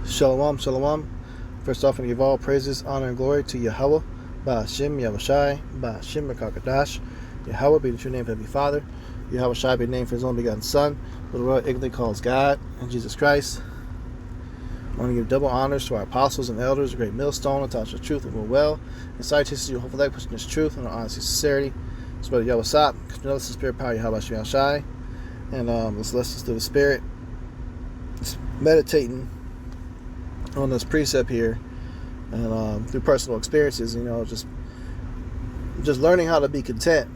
Shalom, shalom. First off, I give all praises, honor, and glory to Yahweh, Ba'ashem, Yahushai, Ba'ashem, Rakakadash. Yahweh be the true name of Heavenly Father. Yahushai be the name for His only begotten Son, who the world ignorantly calls God, and Jesus Christ. I want to give double honors to our apostles and elders, a great millstone, and touch the truth and will well. And salutations to you, hopefully, pushing this truth and honesty and sincerity. It's brother Yahweh Sop, the Spirit power, Yahweh Yahushai. And let's listen to the Spirit. It's meditating on this precept here, and through personal experiences, just learning how to be content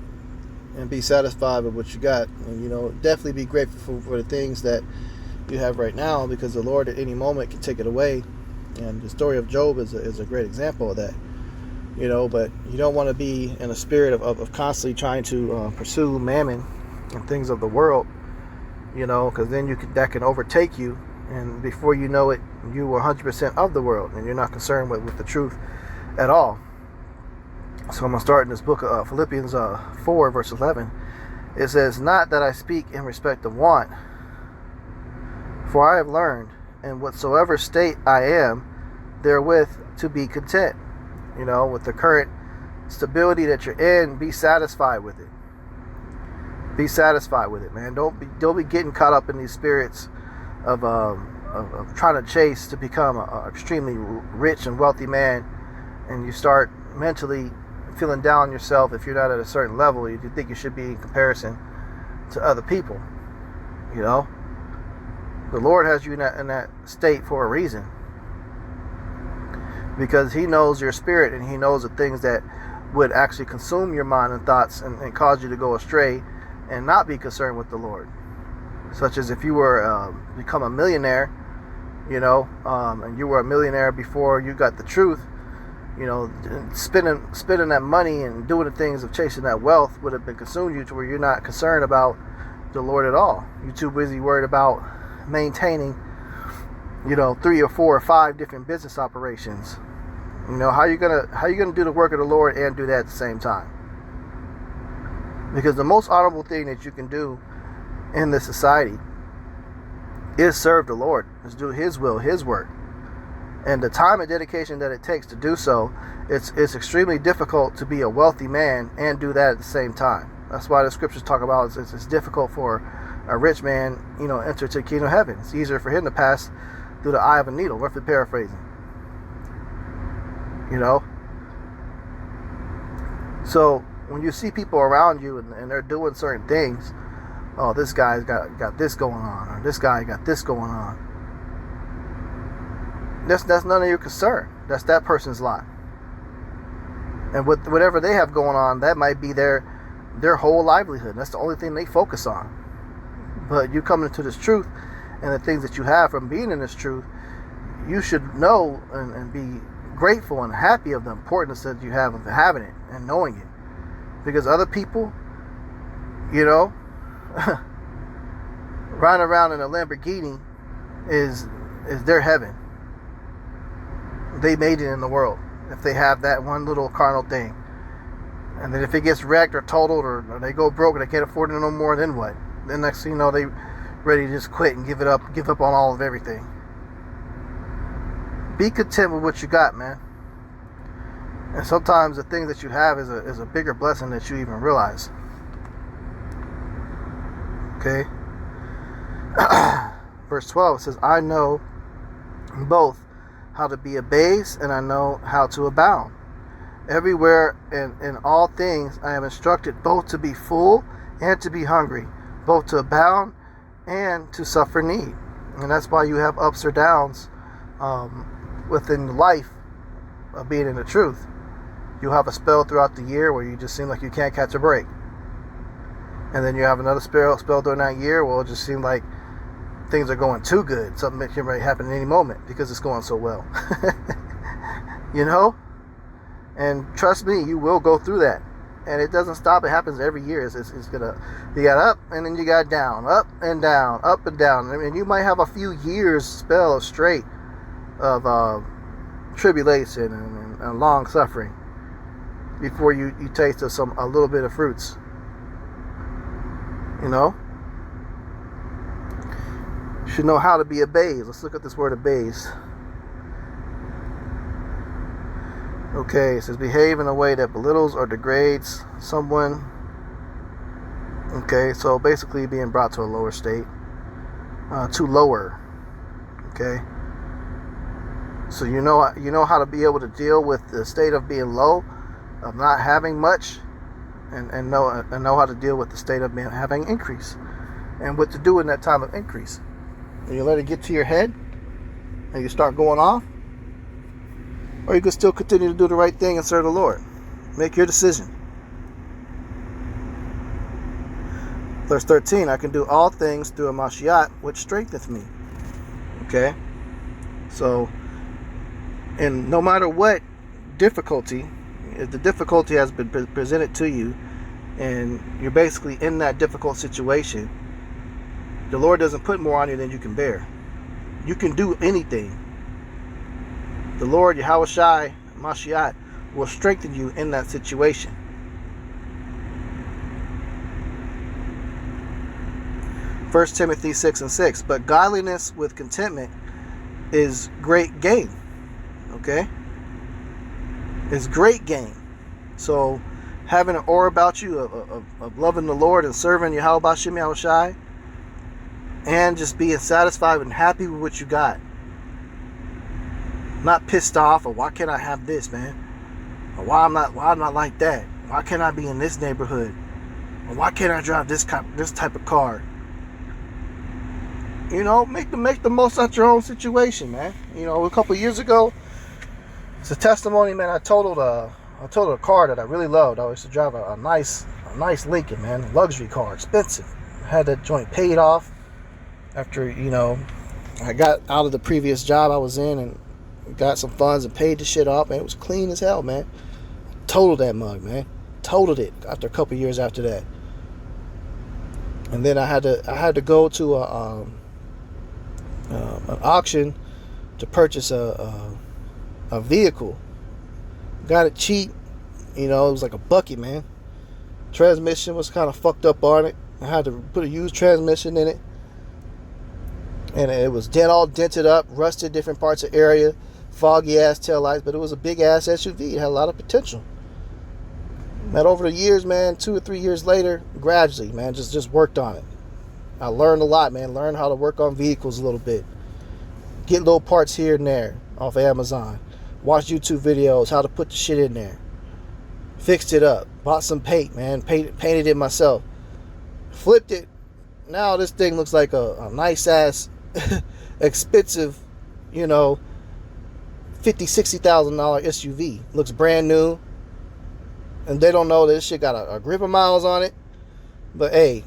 and be satisfied with what you got, and definitely be grateful for the things that you have right now, because the Lord at any moment can take it away. And the story of Job is a great example of that. But you don't want to be in a spirit of constantly trying to pursue mammon and things of the world, because then that can overtake you. And before you know it, you are 100% of the world, and you're not concerned with the truth at all. So I'm going to start in this book of Philippians 4, verse 11. It says, "Not that I speak in respect of want, for I have learned, in whatsoever state I am, therewith to be content." With the current stability that you're in, be satisfied with it. Be satisfied with it, man. Don't be getting caught up in these spirits of trying to chase to become an extremely rich and wealthy man, and you start mentally feeling down on yourself if you're not at a certain level. You think you should be in comparison to other people. The Lord has you in that state for a reason, because He knows your spirit, and He knows the things that would actually consume your mind and thoughts and cause you to go astray and not be concerned with the Lord. Such as if you were become a millionaire, and you were a millionaire before you got the truth, spending that money and doing the things of chasing that wealth would have been consumed you to where you're not concerned about the Lord at all. You're too busy worried about maintaining, 3 or 4 or 5 different business operations. How you gonna do the work of the Lord and do that at the same time? Because the most honorable thing that you can do in this society is serve the Lord, is do His will, His work. And the time and dedication that it takes to do so, it's extremely difficult to be a wealthy man and do that at the same time. That's why the scriptures talk about it's difficult for a rich man, enter to the kingdom of heaven. It's easier for him to pass through the eye of a needle, roughly paraphrasing. So when you see people around you and they're doing certain things, oh, this guy's got this going on, or this guy got this going on. That's none of your concern. That's that person's lot. And with whatever they have going on, that might be their whole livelihood. That's the only thing they focus on. But you come into this truth, and the things that you have from being in this truth, you should know and be grateful and happy of the importance that you have of having it and knowing it. Because other people, riding around in a Lamborghini is their heaven. They made it in the world if they have that one little carnal thing. And then if it gets wrecked or totaled, or they go broke and they can't afford it no more, then what? Then next thing you know, they ready to just quit and give up on all of everything. Be content with what you got, man. And sometimes the thing that you have is a bigger blessing that you even realize. Okay. Verse 12 says, "I know both how to be abased, and I know how to abound. Everywhere and in all things I am instructed both to be full and to be hungry, both to abound and to suffer need." And that's why you have ups or downs within the life of being in the truth. You'll have a spell throughout the year where you just seem like you can't catch a break. And then you have another spell during that year where it just seems like things are going too good. Something that can happen at any moment because it's going so well. And trust me, you will go through that. And it doesn't stop. It happens every year. You got up and then you got down, up and down, up and down. I mean, you might have a few years spell of straight of tribulation and long suffering before you taste of a little bit of fruits. Should know how to be abased. Let's look at this word abased. Okay, it says behave in a way that belittles or degrades someone. Okay, so basically being brought to a lower state, to lower. Okay, so you know how to be able to deal with the state of being low, of not having much, and know how to deal with the state of having increase, and what to do in that time of increase. And you let it get to your head, and you start going off, or you can still continue to do the right thing and serve the Lord. Make your decision. Verse 13, I can do all things through a Mashiach, which strengtheneth me. Okay? So, and no matter what difficulty, if the difficulty has been presented to you, and you're basically in that difficult situation, the Lord doesn't put more on you than you can bear. You can do anything. The Lord, Yahweh Shai, Mashiach, will strengthen you in that situation. 1 Timothy 6:6. But godliness with contentment is great gain. Okay? It's great gain. So, having an aura about you of loving the Lord and serving Yahweh Bashim Yahweh Shai, and just being satisfied and happy with what you got. Not pissed off, or why can't I have this, man? Or why I'm not like that? Why can't I be in this neighborhood? Or why can't I drive this type of car? You know, make the most out your own situation, man. You know, a couple years ago, it's a testimony, man. I totaled a car that I really loved. I used to drive a nice Lincoln, man, luxury car, expensive. I had that joint paid off after, you know, I got out of the previous job I was in and got some funds and paid the shit off, man. It was clean as hell, man. Totaled that mug, man. Totaled it after a couple years after that. And then I had to go to an auction to purchase a vehicle. Got it cheap, you know. It was like a bucket, man. Transmission was kind of fucked up on it. I had to put a used transmission in it, and it was all dented up, rusted different parts of area, foggy ass taillights. But it was a big ass SUV. It had a lot of potential. And over the years, man, 2 or 3 years later, gradually, man, just worked on it. I learned a lot, man. Learned how to work on vehicles a little bit. Get little parts here and there off of Amazon. Watch YouTube videos, how to put the shit in there. Fixed it up. Bought some paint, man. Painted it myself. Flipped it. Now this thing looks like a nice ass, expensive, you know, $50,000, $60,000 SUV. Looks brand new. And they don't know this shit got a grip of miles on it. But hey,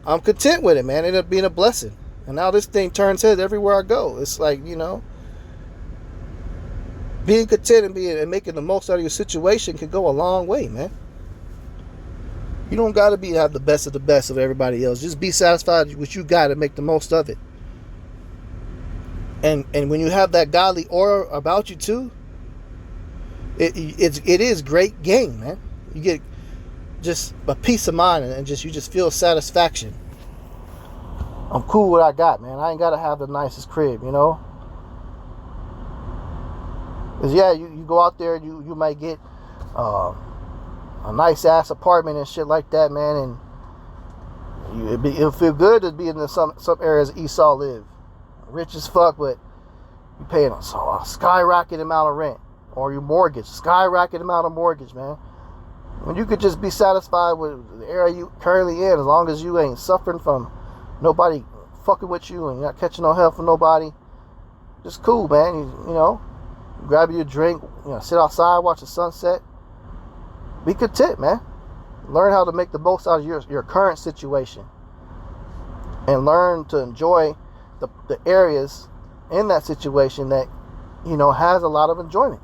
I'm content with it, man. It ended up being a blessing. And now this thing turns heads everywhere I go. It's like, you know, being content and making the most out of your situation can go a long way, man. You don't gotta have the best of the best of everybody else. Just be satisfied with what you got and make the most of it. And when you have that godly aura about you too, it is great gain, man. You get just a peace of mind and you just feel satisfaction. I'm cool with what I got, man. I ain't gotta have the nicest crib, you know. Cause yeah, you go out there and you might get a nice ass apartment and shit like that, man, and it'll feel good to be in some areas Esau live, rich as fuck, but you paying a skyrocket amount of rent, or your mortgage, skyrocket amount of mortgage, man. When you could just be satisfied with the area you currently in, as long as you ain't suffering from nobody fucking with you and you're not catching no hell from nobody, just cool, man. You know, grab you a drink, you know, sit outside, watch the sunset. Be content, man. Learn how to make the most out of your current situation, and learn to enjoy the areas in that situation that, you know, has a lot of enjoyment.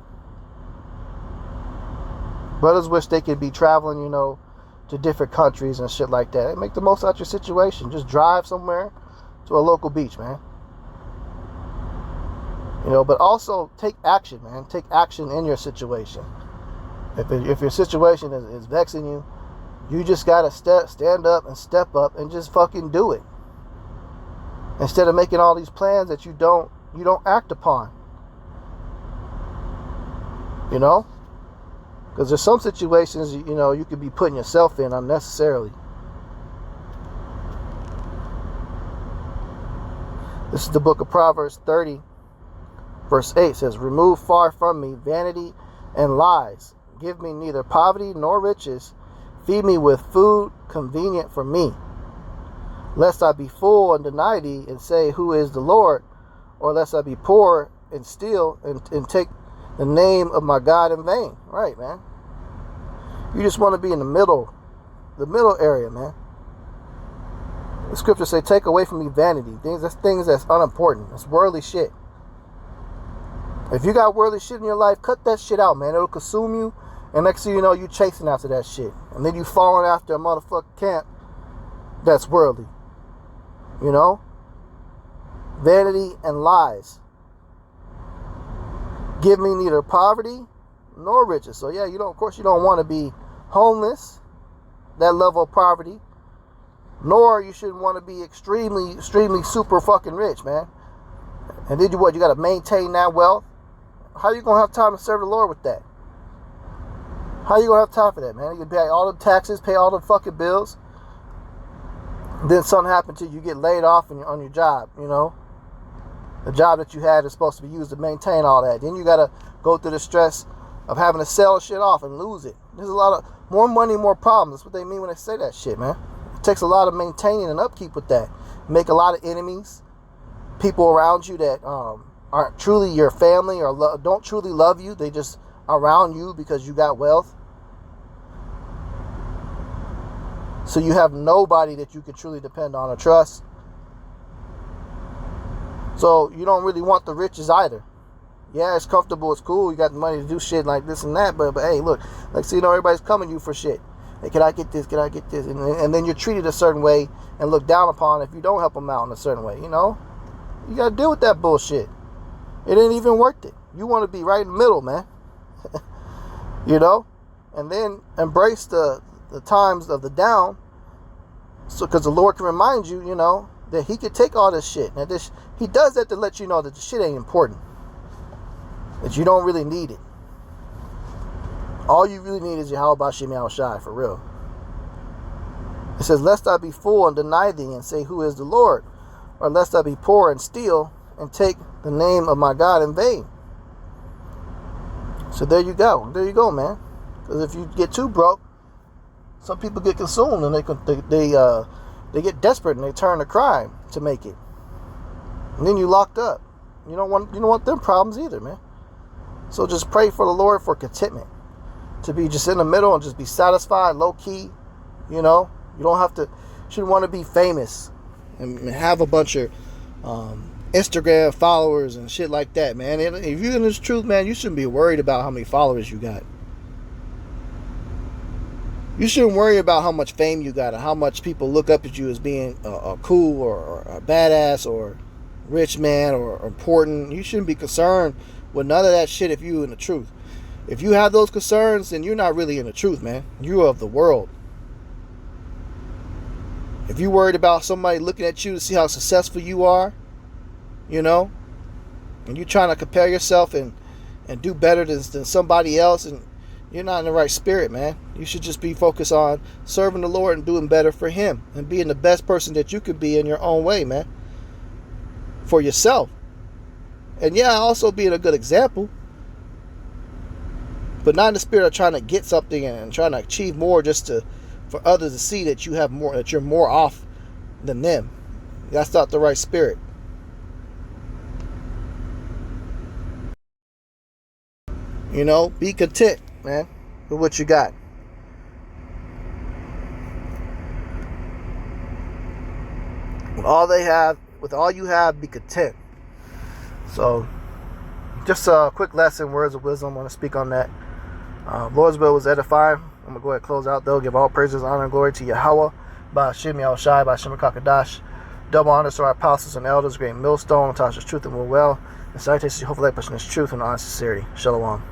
Brothers wish they could be traveling, you know, to different countries and shit like that. Make the most out of your situation. Just drive somewhere to a local beach, man. You know, but also take action, man. Take action in your situation. If your situation is vexing you, you just gotta stand up and step up and just fucking do it. Instead of making all these plans that you don't act upon. You know? Because there's some situations, you know, you could be putting yourself in unnecessarily. This is the book of Proverbs 30, verse 8. It says, remove far from me vanity and lies. Give me neither poverty nor riches. Feed me with food convenient for me. Lest I be full and deny thee and say, who is the Lord? Or lest I be poor and steal and take the name of my God in vain. Right, man. You just want to be in the middle area, man. The scriptures say, take away from me vanity. Things that's unimportant. It's worldly shit. If you got worldly shit in your life, cut that shit out, man. It'll consume you. And next thing you know, you chasing after that shit. And then you falling after a motherfucking camp that's worldly. You know? Vanity and lies. Give me neither poverty nor riches. So yeah, of course you don't want to be homeless, that level of poverty, nor you shouldn't want to be extremely super fucking rich, man. And then you got to maintain that wealth. How you gonna have time to serve the Lord with that? How you gonna have time for that, man? You pay all the taxes, pay all the fucking bills. Then something happens to you, you get laid off on your job, you know. The job that you had is supposed to be used to maintain all that. Then you gotta go through the stress of having to sell shit off and lose it. There's a lot of more money, more problems. That's what they mean when they say that shit, man. It takes a lot of maintaining and upkeep with that. Make a lot of enemies, people around you that aren't truly your family or don't truly love you. They just around you because you got wealth. So you have nobody that you can truly depend on or trust. So you don't really want the riches either. Yeah, it's comfortable, it's cool, you got the money to do shit like this and that, but hey, look, like, so you know, everybody's coming to you for shit. Hey, can I get this? Can I get this? And then you're treated a certain way and looked down upon if you don't help them out in a certain way, you know? You got to deal with that bullshit. It ain't even worth it. You want to be right in the middle, man. You know? And then embrace the times of the down, so because the Lord can remind you, you know, that he could take all this shit. Now, he does that to let you know that the shit ain't important. That you don't really need it. All you really need is Yahweh Bashim Yahushai, for real. It says, lest I be full and deny thee and say, who is the Lord? Or lest I be poor and steal and take the name of my God in vain. So there you go. There you go, man. Because if you get too broke, some people get consumed and they get desperate and they turn to crime to make it. And then you locked up. You don't want them problems either, man. So just pray for the Lord for contentment. To be just in the middle and just be satisfied, low key. You know, shouldn't want to be famous and have a bunch of Instagram followers and shit like that, man. If you're in this truth, man, you shouldn't be worried about how many followers you got. You shouldn't worry about how much fame you got or how much people look up at you as being cool or a badass or rich man or important. You shouldn't be concerned with none of that shit if you're in the truth. If you have those concerns, then you're not really in the truth, man. You're of the world. If you're worried about somebody looking at you to see how successful you are, you know, and you're trying to compare yourself and do better than somebody else, and you're not in the right spirit, man. You should just be focused on serving the Lord and doing better for him and being the best person that you could be in your own way, man. For yourself. And yeah, also being a good example. But not in the spirit of trying to get something and trying to achieve more just for others to see that you have more, that you're more off than them. That's not the right spirit. You know, be content, man, with what you got. With all you have, be content. So, just a quick lesson, words of wisdom. I want to speak on that. Lord's will was edifying. I'm going to go ahead and close out, though. Give all praises, honor, and glory to Yahweh, Ba'ashim Yahushai, Ba'ashim Kakadash. Double honors to our apostles and elders, great millstone, Natasha's truth and will well. And salutations to hopefully that person is truth and honest sincerity. Shalom.